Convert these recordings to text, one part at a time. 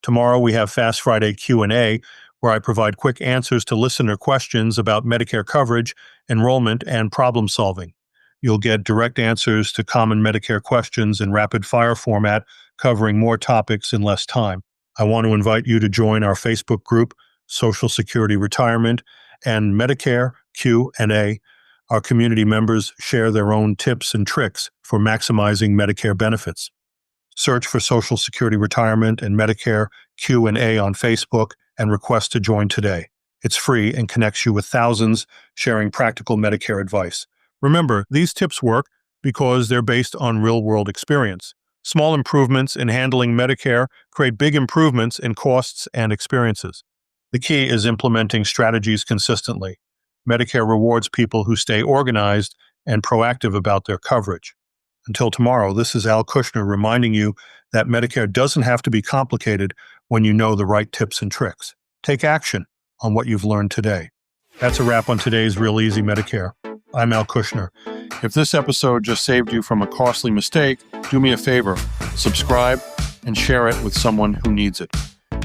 Tomorrow we have Fast Friday Q&A, where I provide quick answers to listener questions about Medicare coverage, enrollment, and problem solving. You'll get direct answers to common Medicare questions in rapid-fire format, covering more topics in less time. I want to invite you to join our Facebook group, Social Security Retirement, and Medicare Q&A. Our community members share their own tips and tricks for maximizing Medicare benefits. Search for Social Security Retirement and Medicare Q&A on Facebook and request to join today. It's free and connects you with thousands sharing practical Medicare advice. Remember, these tips work because they're based on real-world experience. Small improvements in handling Medicare create big improvements in costs and experiences. The key is implementing strategies consistently. Medicare rewards people who stay organized and proactive about their coverage. Until tomorrow, this is Al Kushner reminding you that Medicare doesn't have to be complicated when you know the right tips and tricks. Take action on what you've learned today. That's a wrap on today's Real Easy Medicare. I'm Al Kushner. If this episode just saved you from a costly mistake, do me a favor, subscribe and share it with someone who needs it.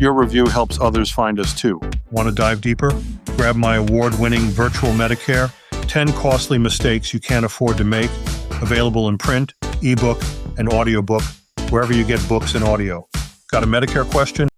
Your review helps others find us too. Want to dive deeper? Grab my award-winning Virtual Medicare, 10 Costly Mistakes You Can't Afford to Make, available in print, ebook, and audiobook, wherever you get books and audio. Got a Medicare question?